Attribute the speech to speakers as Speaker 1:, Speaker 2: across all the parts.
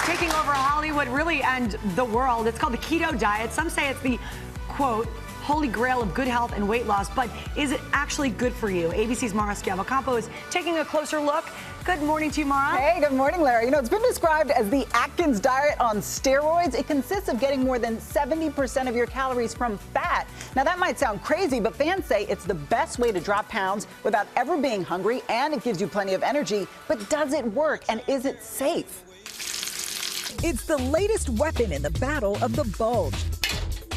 Speaker 1: taking over Hollywood, really, and the world. It's called the keto diet. Some say it's the, quote, holy grail of good health and weight loss, but is it actually good for you? ABC's Mara Schiavocampo is taking a closer look. Good morning to you, Mara.
Speaker 2: Hey, good morning, Larry. You know, it's been described as the Atkins diet on steroids. It consists of getting more than 70% of your calories from fat. Now, that might sound crazy, but fans say it's the best way to drop pounds without ever being hungry, and it gives you plenty of energy. But does it work, and is it safe?
Speaker 3: It's the latest weapon in the battle of the bulge.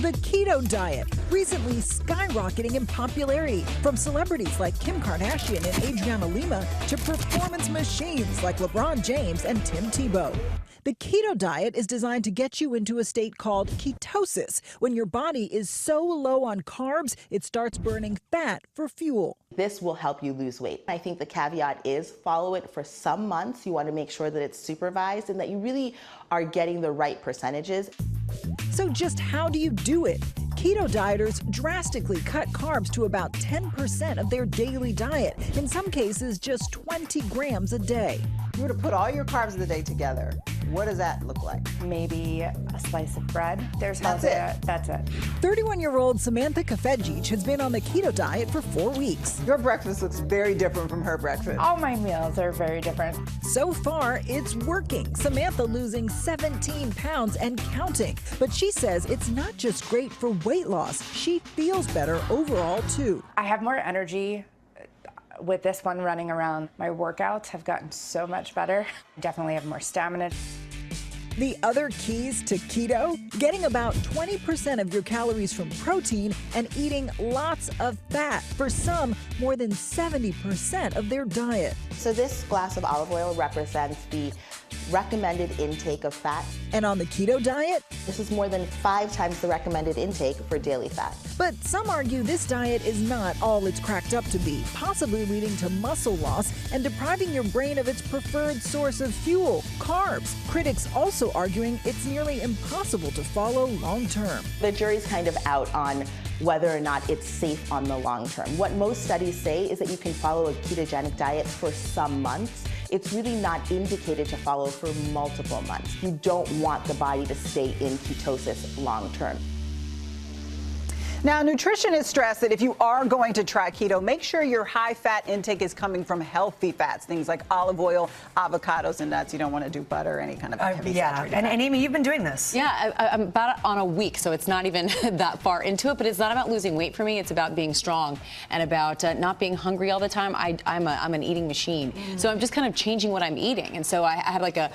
Speaker 3: The keto diet, recently skyrocketing in popularity, from celebrities like Kim Kardashian and Adriana Lima to performance machines like LeBron James and Tim Tebow. The keto diet is designed to get you into a state called ketosis, when your body is so low on carbs, it starts burning fat for fuel.
Speaker 4: This will help you lose weight. I think the caveat is follow it for some months. You want to make sure that it's supervised and that you really are getting the right percentages.
Speaker 3: So just how do you do it? Keto dieters drastically cut carbs to about 10% of their daily diet, in some cases just 20 grams a day.
Speaker 2: If you were to put all your carbs of the day together, what does that look like?
Speaker 5: Maybe a slice of bread.
Speaker 2: That's it.
Speaker 5: That's it.
Speaker 3: 31-year-old Samantha Kafedjic has been on the keto diet for 4 weeks.
Speaker 2: Your breakfast looks very different from her breakfast.
Speaker 5: All my meals are very different.
Speaker 3: So far, it's working. Samantha losing 17 pounds and counting. But she says it's not just great for weight loss. She feels better overall, too.
Speaker 5: I have more energy with this one running around. My workouts have gotten so much better. Definitely have more stamina.
Speaker 3: The other keys to keto? Getting about 20% of your calories from protein and eating lots of fat. For some, more than 70% of their diet.
Speaker 4: So this glass of olive oil represents the recommended intake of fat.
Speaker 3: And on the keto diet?
Speaker 4: This is more than 5 times the recommended intake for daily fat.
Speaker 3: But some argue this diet is not all it's cracked up to be, possibly leading to muscle loss and depriving your brain of its preferred source of fuel, carbs. Critics also arguing it's nearly impossible to follow long term.
Speaker 4: The jury's kind of out on whether or not it's safe on the long term. What most studies say is that you can follow a ketogenic diet for some months. It's really not indicated to follow for multiple months. You don't want the body to stay in ketosis long term.
Speaker 2: Now, nutritionists stress that if you are going to try keto, make sure your high-fat intake is coming from healthy fats, things like olive oil, avocados, and nuts. You don't want to do butter or any kind of heavy saturated fat.
Speaker 1: And Amy, you've been doing this.
Speaker 6: Yeah, I'm about on a week, so it's not even that far into it, but it's not about losing weight for me. It's about being strong and about not being hungry all the time. I'm an eating machine. So I'm just kind of changing what I'm eating. And so I had like a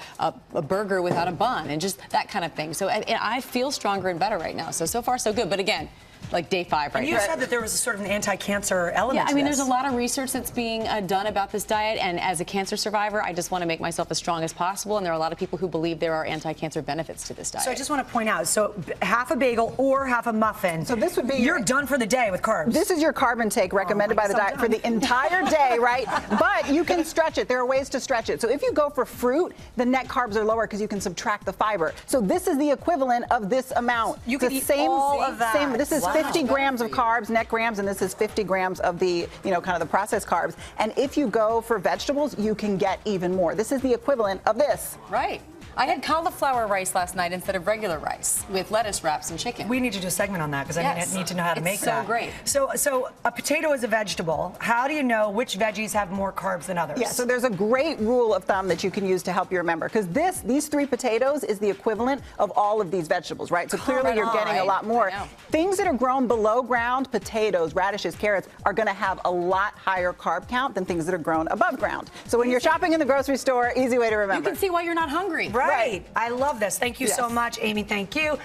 Speaker 6: burger without a bun and just that kind of thing. So I feel stronger and better right now. So far, so good. But again, like day 5 right now.
Speaker 1: And you said that there was a sort of an anti-cancer element
Speaker 6: Yeah, I
Speaker 1: to
Speaker 6: mean,
Speaker 1: this.
Speaker 6: there's a lot of research that's being done about this diet, and as a cancer survivor, I just want to make myself as strong as possible, and there are a lot of people who believe there are anti-cancer benefits to this diet.
Speaker 1: So I just want to point out, so half a bagel or half a muffin.
Speaker 2: So this would be
Speaker 1: you're done for the day with carbs.
Speaker 2: This is your carb intake recommended by the diet for the entire day, right? But you can stretch it. There are ways to stretch it. So if you go for fruit, the net carbs are lower because you can subtract the fiber. So this is the equivalent of this amount.
Speaker 1: You can eat all of that.
Speaker 2: This is 50 grams of carbs, net grams, and this is 50 grams of the, kind of the processed carbs. And if you go for vegetables, you can get even more. This is the equivalent of this.
Speaker 6: Right. I had cauliflower rice last night instead of regular rice with lettuce wraps and chicken.
Speaker 1: We need to do a segment on that because I need to know how to make that.
Speaker 6: It's so great.
Speaker 1: So a potato is a vegetable. How do you know which veggies have more carbs than others?
Speaker 2: Yeah, so there's a great rule of thumb that you can use to help you remember, because these 3 potatoes is the equivalent of all of these vegetables, right? So clearly you're getting a lot more. Things that are grown below ground, potatoes, radishes, carrots, are going to have a lot higher carb count than things that are grown above ground. So when you're shopping in the grocery store, easy way to remember.
Speaker 6: You can see why you're not hungry.
Speaker 1: Right. I love this. Thank you so much, Amy. Thank you.